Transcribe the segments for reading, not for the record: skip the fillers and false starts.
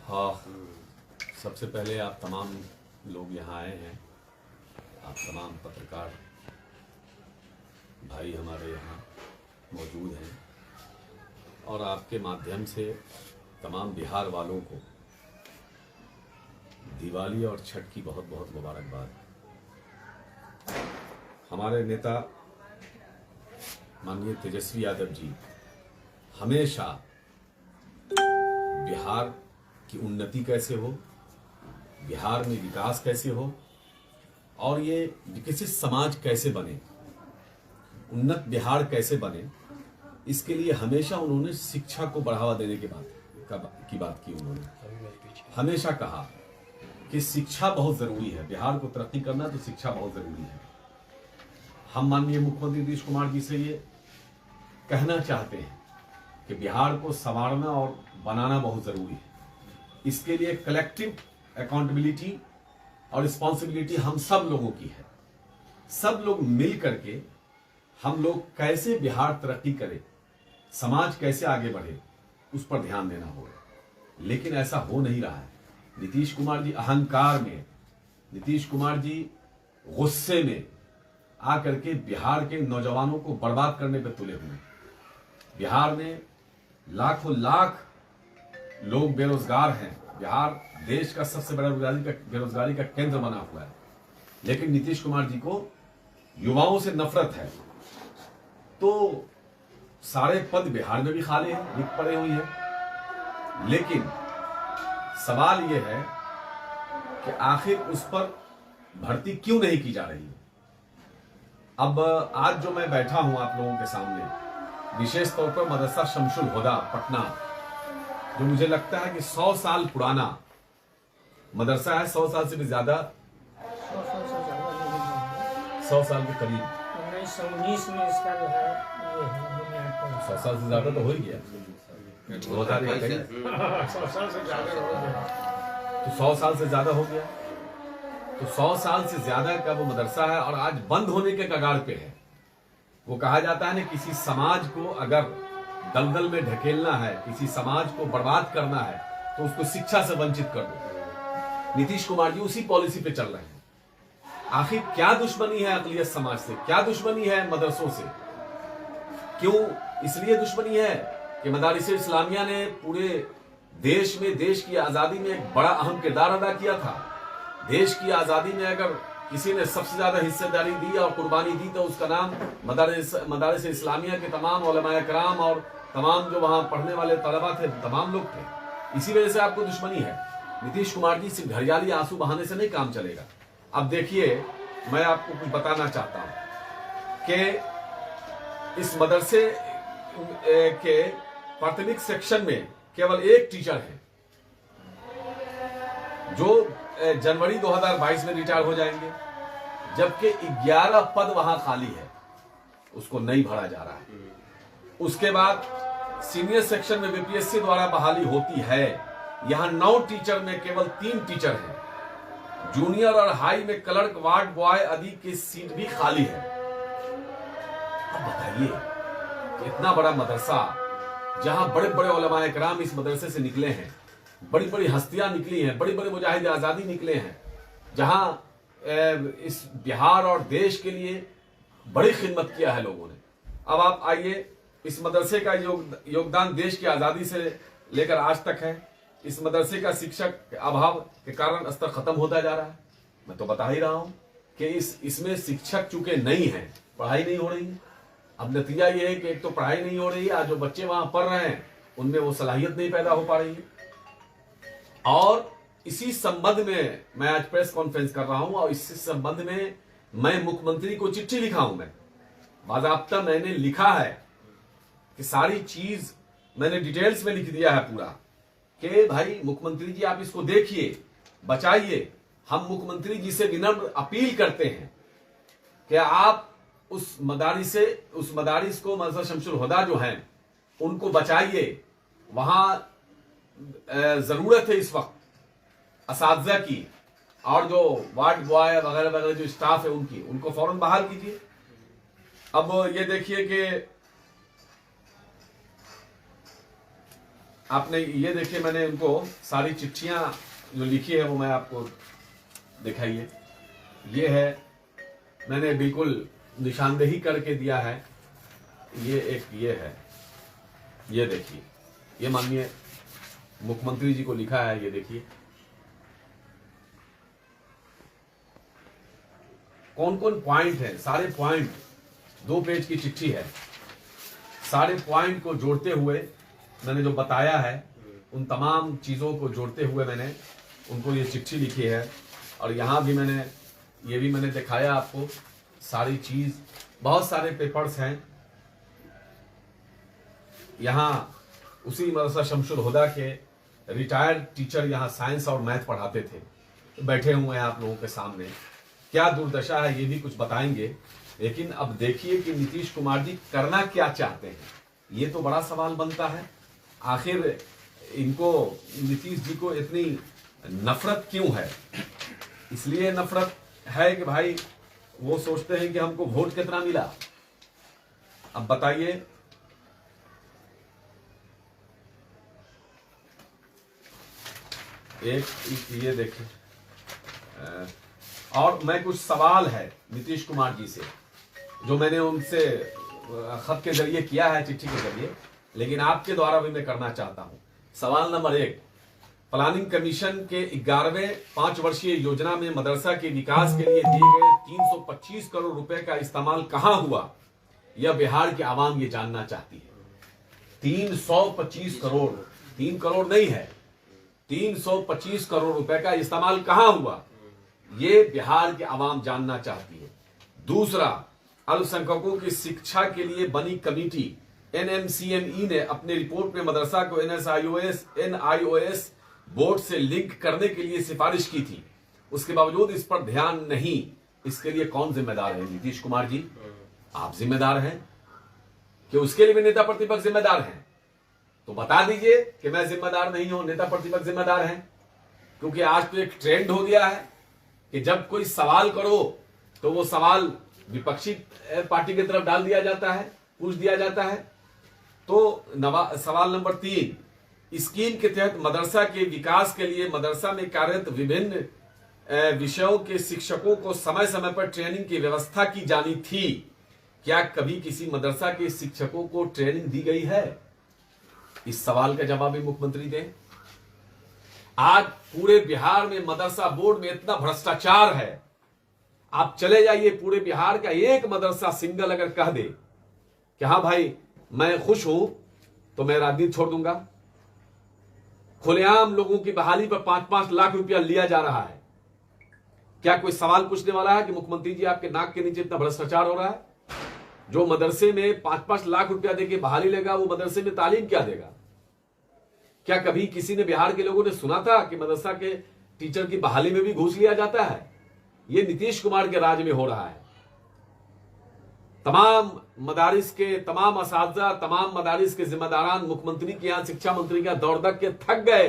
हाँ, सबसे पहले आप तमाम लोग यहाँ आए हैं, आप तमाम पत्रकार भाई हमारे यहाँ मौजूद हैं और आपके माध्यम से तमाम बिहार वालों को दिवाली और छठ की बहुत बहुत मुबारकबाद। हमारे नेता माननीय तेजस्वी यादव जी हमेशा बिहार की उन्नति कैसे हो, बिहार में विकास कैसे हो और ये विकसित समाज कैसे बने, उन्नत बिहार कैसे बने, इसके लिए हमेशा उन्होंने शिक्षा को बढ़ावा देने की बात की। उन्होंने हमेशा कहा कि शिक्षा बहुत ज़रूरी है, बिहार को तरक्की करना तो शिक्षा बहुत ज़रूरी है। हम माननीय मुख्यमंत्री नीतीश कुमार जी से ये कहना चाहते हैं कि बिहार को संवारना और बनाना बहुत ज़रूरी है। इसके लिए कलेक्टिव अकाउंटेबिलिटी और रिस्पॉन्सिबिलिटी हम सब लोगों की है। सब लोग मिल करके हम लोग कैसे बिहार तरक्की करे, समाज कैसे आगे बढ़े, उस पर ध्यान देना होगा। लेकिन ऐसा हो नहीं रहा है। नीतीश कुमार जी अहंकार में, नीतीश कुमार जी गुस्से में आकर के बिहार के नौजवानों को बर्बाद करने पर तुले हुए हैं। बिहार में लाखों लाख लोग बेरोजगार हैं। बिहार देश का सबसे बड़ा बेरोजगारी का केंद्र बना हुआ है। लेकिन नीतीश कुमार जी को युवाओं से नफरत है, तो सारे पद बिहार में भी खाली हैं, रिक्त पड़े हुए हैं। लेकिन सवाल यह है कि आखिर उस पर भर्ती क्यों नहीं की जा रही है। अब आज जो मैं बैठा हूं आप लोगों के सामने, विशेष तौर पर मदरसा शमशुल हुदा पटना, जो मुझे लगता है कि 100 साल पुराना मदरसा है, 100 साल से भी ज्यादा, 100 साल के करीब, 1919 में इसका जो है ये 100 साल से ज्यादा तो हो ही गया, 2000 के करीब, 100 साल से ज्यादा हो गया। तो 100 साल से ज्यादा हो गया। तो 100 साल से ज्यादा का वो मदरसा है और आज बंद होने के कगार पे है। वो कहा जाता है ना, किसी समाज को अगर दलदल में ढकेलना है, किसी समाज को बर्बाद करना है, तो उसको शिक्षा से वंचित कर दो। नीतीश कुमार जी उसी पॉलिसी पे चल रहे हैं। आखिर क्या दुश्मनी है अक़लियत समाज से, क्या दुश्मनी है मदरसों से? क्यों इसलिए दुश्मनी है कि मदारिस इस्लामिया ने पूरे देश में, देश की आजादी में एक बड़ा अहम किरदार अदा किया था। देश की आजादी में अगर किसी ने सबसे ज्यादा हिस्सेदारी दी और कुर्बानी दी तो उसका नाम मदारिस इस्लामिया के तमाम उलमाए कराम और तमाम जो वहां पढ़ने वाले तलबा थे, तमाम लोग थे। इसी वजह से आपको दुश्मनी है। नीतीश कुमार जी सिर्फ घरियाली आंसू बहाने से नहीं काम चलेगा। अब देखिए, मैं आपको कुछ बताना चाहता हूं कि इस मदरसे के प्राथमिक सेक्शन में केवल एक टीचर है जो जनवरी 2022 में रिटायर हो जाएंगे, जबकि 11 पद वहां खाली है, उसको नहीं भरा जा रहा है। उसके बाद सीनियर सेक्शन में बीपीएससी द्वारा बहाली होती है, यहां 9 टीचर में केवल 3 टीचर हैं। जूनियर और हाई में क्लर्क, वार्ड बॉय आदि की सीट भी खाली है। अब बताइए, इतना बड़ा मदरसा जहां बड़े बड़े उलमाए कराम इस मदरसे से निकले हैं, बड़ी बड़ी हस्तियां निकली हैं, बड़ी बड़ी मुजाहिद आजादी निकले हैं, जहां इस बिहार और देश के लिए बड़ी खिदमत किया है लोगों ने। अब आप आइए, इस मदरसे का योगदान देश की आजादी से लेकर आज तक है। इस मदरसे का शिक्षक के अभाव के कारण स्तर खत्म होता जा रहा है। मैं तो बता ही रहा हूं कि इसमें शिक्षक चूंकि नहीं है, पढ़ाई नहीं हो रही है। अब नतीजा ये है कि एक तो पढ़ाई नहीं हो रही है, आज जो बच्चे वहां पढ़ रहे हैं उनमें वो सलाहियत नहीं पैदा हो पा रही है। और इसी संबंध में मैं आज प्रेस कॉन्फ्रेंस कर रहा हूं और इसी संबंध में मैं मुख्यमंत्री को चिट्ठी लिखा हूं। मैं बाज़ाब्ता मैंने लिखा है कि सारी चीज मैंने डिटेल्स में लिख दिया है पूरा, कि भाई मुख्यमंत्री जी आप इसको देखिए, बचाइए। हम मुख्यमंत्री जी से विनम्र अपील करते हैं कि आप उस मदारिस को, मदरसा शमशुल हुदा जो हैं, उनको बचाइए। वहां जरूरत है इस वक्त असातिज़ा की, और जो वार्ड बॉय वगैरह वगैरह जो स्टाफ है उनको फौरन बहाल कीजिए। अब ये देखिए कि आपने ये देखिए, मैंने उनको सारी चिट्ठियां जो लिखी है वो मैं आपको दिखाइए। ये है, मैंने बिल्कुल निशानदेही करके दिया है। ये एक ये है, ये देखिए, ये माननीय मुख्यमंत्री जी को लिखा है। ये देखिए कौन कौन पॉइंट है, सारे पॉइंट, 2 पेज की चिट्ठी है। सारे पॉइंट को जोड़ते हुए मैंने जो बताया है, उन तमाम चीजों को जोड़ते हुए मैंने उनको ये चिट्ठी लिखी है। और यहाँ भी मैंने ये भी मैंने दिखाया आपको सारी चीज। बहुत सारे पेपर्स हैं यहाँ। उसी मदरसा शमशुल हुदा के रिटायर्ड टीचर यहाँ साइंस और मैथ पढ़ाते थे, बैठे हुए हैं आप लोगों के सामने। क्या दुर्दशा है ये भी कुछ बताएंगे। लेकिन अब देखिए कि नीतीश कुमार जी करना क्या चाहते हैं, ये तो बड़ा सवाल बनता है। आखिर इनको, नीतीश जी को इतनी नफरत क्यों है? इसलिए नफरत है कि भाई वो सोचते हैं कि हमको वोट कितना मिला। अब बताइए, एक ये देखिए, और मैं कुछ सवाल है नीतीश कुमार जी से जो मैंने उनसे खत के जरिए किया है, चिट्ठी के जरिए, लेकिन आपके द्वारा भी मैं करना चाहता हूं। सवाल नंबर 1, प्लानिंग कमीशन के 11वें 5 वर्षीय योजना में मदरसा के विकास के लिए दिए गए 325 करोड़ रुपए का इस्तेमाल कहां हुआ, यह बिहार की आवाम ये जानना चाहती है। 325 करोड़, 3 करोड़ नहीं है, 325 करोड़ रुपए का इस्तेमाल कहां हुआ, ये बिहार की आवाम जानना चाहती है। दूसरा, अल्पसंख्यकों की शिक्षा के लिए बनी कमेटी एनएमसीएमई ने अपने रिपोर्ट में मदरसा को एनआईओएस बोर्ड से लिंक करने के लिए सिफारिश की थी। उसके बावजूद इस पर ध्यान नहीं। इसके लिए कौन जिम्मेदार है? नीतीश कुमार जी, आप जिम्मेदार हैं कि उसके लिए भी नेता प्रतिपक्ष जिम्मेदार हैं? तो बता दीजिए कि मैं जिम्मेदार नहीं हूं, नेता प्रतिपक्ष जिम्मेदार हैं। क्योंकि आज तो एक ट्रेंड हो गया है कि जब कोई सवाल करो तो वो सवाल विपक्षी पार्टी की तरफ डाल दिया जाता है, पूछ दिया जाता है। तो सवाल नंबर 3, स्कीम के तहत मदरसा के विकास के लिए मदरसा में कार्यरत विभिन्न विषयों के शिक्षकों को समय समय पर ट्रेनिंग की व्यवस्था की जानी थी। क्या कभी किसी मदरसा के शिक्षकों को ट्रेनिंग दी गई है? इस सवाल का जवाब भी मुख्यमंत्री दें। आज पूरे बिहार में मदरसा बोर्ड में इतना भ्रष्टाचार है, आप चले जाइए पूरे बिहार का एक मदरसा सिंगल अगर कह दे कि हाँ भाई मैं खुश हूं तो मैं राजनीति छोड़ दूंगा। खुलेआम लोगों की बहाली पर 5-5 लाख रुपया लिया जा रहा है। क्या कोई सवाल पूछने वाला है कि मुख्यमंत्री जी आपके नाक के नीचे इतना भ्रष्टाचार हो रहा है? जो मदरसे में 5-5 लाख रुपया देके बहाली लेगा वो मदरसे में तालीम क्या देगा? क्या कभी किसी ने, बिहार के लोगों ने सुना था कि मदरसा के टीचर की बहाली में भी घूस लिया जाता है? ये नीतीश कुमार के राज में हो रहा है। तमाम मदारिस के तमाम असातिज़ा, तमाम मदारिस के जिम्मेदारान मुख्यमंत्री के यहां, शिक्षा मंत्री के यहां दौड़ दक के थक गए।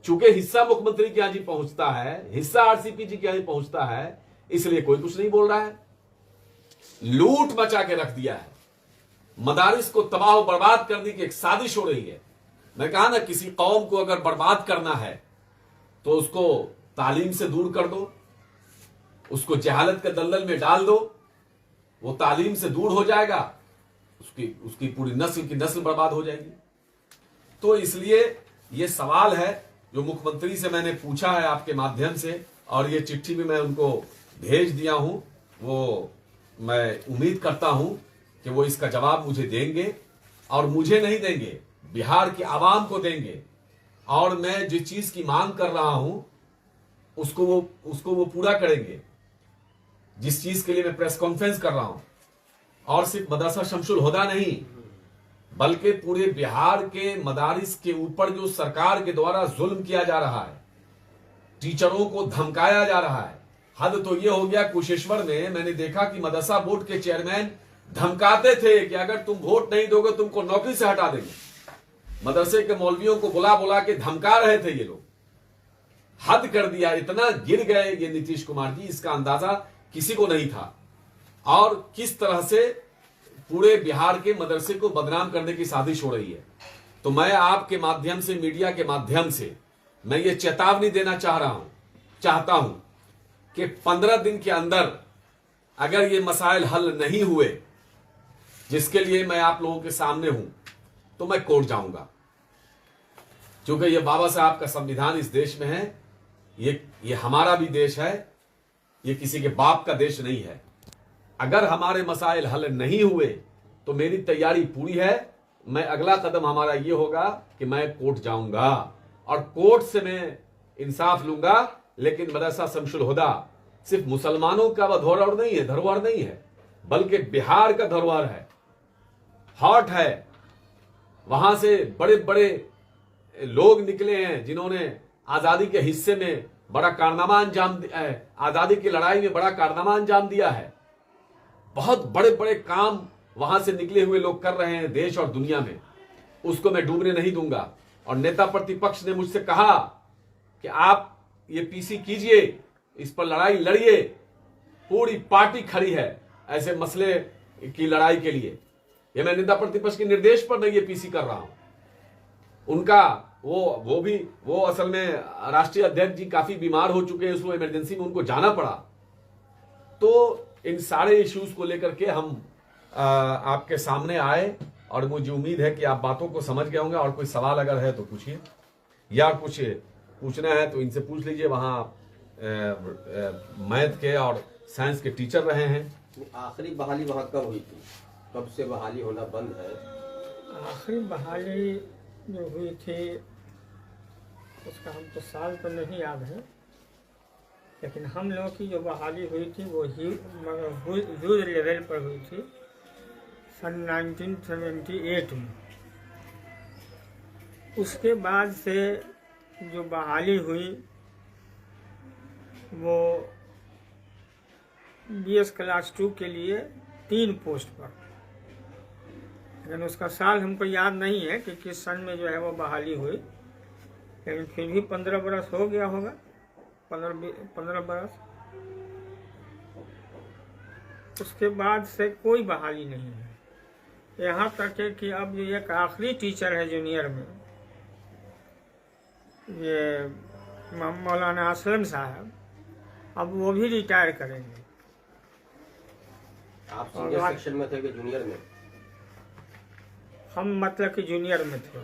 चूंकि हिस्सा मुख्यमंत्री के यहां जी पहुंचता है, हिस्सा आरसीपी जी के यहां पहुंचता है, इसलिए कोई कुछ नहीं बोल रहा है। लूट मचा के रख दिया है, मदारिस को तबाह और बर्बाद करने की एक साजिश हो रही है। मैं कहा ना, किसी कौम को अगर बर्बाद करना है तो उसको तालीम से दूर कर दो, उसको जहालत के दलदल में डाल दो, वो तालीम से दूर हो जाएगा, उसकी पूरी नस्ल की नस्ल बर्बाद हो जाएगी। तो इसलिए ये सवाल है जो मुख्यमंत्री से मैंने पूछा है आपके माध्यम से, और ये चिट्ठी भी मैं उनको भेज दिया हूं। वो मैं उम्मीद करता हूं कि वो इसका जवाब मुझे देंगे, और मुझे नहीं देंगे, बिहार की आवाम को देंगे। और मैं जिस चीज की मांग कर रहा हूं उसको वो पूरा करेंगे। जिस चीज के लिए मैं प्रेस कॉन्फ्रेंस कर रहा हूं, और सिर्फ मदरसा शमशुल हुदा नहीं बल्कि पूरे बिहार के मदारिस के ऊपर जो सरकार के द्वारा जुल्म किया जा रहा है, टीचरों को धमकाया जा रहा है। हद तो यह हो गया, कुशेश्वर में मैंने देखा कि मदरसा बोर्ड के चेयरमैन धमकाते थे कि अगर तुम वोट नहीं दोगे तुमको नौकरी से हटा देंगे। मदरसे के मौलवियों को बुला बुला के धमका रहे थे ये लोग। हद कर दिया, इतना गिर गए ये नीतीश कुमार जी, इसका अंदाजा किसी को नहीं था। और किस तरह से पूरे बिहार के मदरसे को बदनाम करने की साजिश हो रही है। तो तो मैं आपके माध्यम से, मीडिया के माध्यम से मैं ये चेतावनी देना चाहता हूं कि 15 दिन के अंदर अगर ये मसाइल हल नहीं हुए, जिसके लिए मैं आप लोगों के सामने हूं, तो मैं कोर्ट जाऊंगा। क्योंकि ये बाबा साहब का संविधान इस देश में है, ये हमारा भी देश है, ये किसी के बाप का देश नहीं है। अगर हमारे मसाइल हल नहीं हुए तो मेरी तैयारी पूरी है। मैं अगला कदम हमारा ये होगा कि मैं कोर्ट जाऊंगा और कोर्ट से मैं इंसाफ लूंगा। लेकिन मदरसा शमसुल हुदा सिर्फ मुसलमानों का धरोहर नहीं है, बल्कि बिहार का धरोहर है, हॉट है। वहां से बड़े बड़े लोग निकले हैं जिन्होंने आजादी के हिस्से में बड़ा कारनामा आजादी की लड़ाई में बड़ा कारनामा अंजाम दिया है। बहुत बड़े बड़े काम वहां से निकले हुए लोग कर रहे हैं देश और दुनिया में। उसको मैं डूबने नहीं दूंगा। और नेता प्रतिपक्ष ने मुझसे कहा कि आप ये पीसी कीजिए, इस पर लड़ाई लड़िए, पूरी पार्टी खड़ी है ऐसे मसले की लड़ाई के लिए। ये मैं नेता प्रतिपक्ष के निर्देश पर नहीं ये पीसी कर रहा हूं। उनका वो असल में राष्ट्रीय अध्यक्ष जी काफी बीमार हो चुके हैं, उसको इमरजेंसी में उनको जाना पड़ा। तो इन सारे इश्यूज को लेकर के हम आपके सामने आए और मुझे उम्मीद है कि आप बातों को समझ गए होंगे। और कोई सवाल अगर है तो पूछिए, या कुछ पूछना है तो इनसे पूछ लीजिए। वहाँ मैथ के और साइंस के टीचर रहे हैं। आखिरी बहाली वहाँ कब हुई थी? कब से बहाली होना बंद है? आखिरी बहाली जो हुई थी उसका हमको साल तो नहीं याद है, लेकिन हम लोगों की जो बहाली हुई थी वो ह्यूज लेवल पर हुई थी सन 1978 में। उसके बाद से जो बहाली हुई वो BS क्लास 2 के लिए 3 पोस्ट पर, लेकिन उसका साल हमको याद नहीं है कि किस सन में जो है वो बहाली हुई, लेकिन फिर भी 15 बरस हो गया होगा, 15 बरस। उसके बाद से कोई बहाली नहीं है। यहाँ तक है कि अब जो एक आखिरी टीचर है जूनियर में, ये मौलाना असलम साहब, अब वो भी रिटायर करेंगे। आप सीनियर सेक्शन में थे कि जूनियर में? हम मतलब कि जूनियर में थे।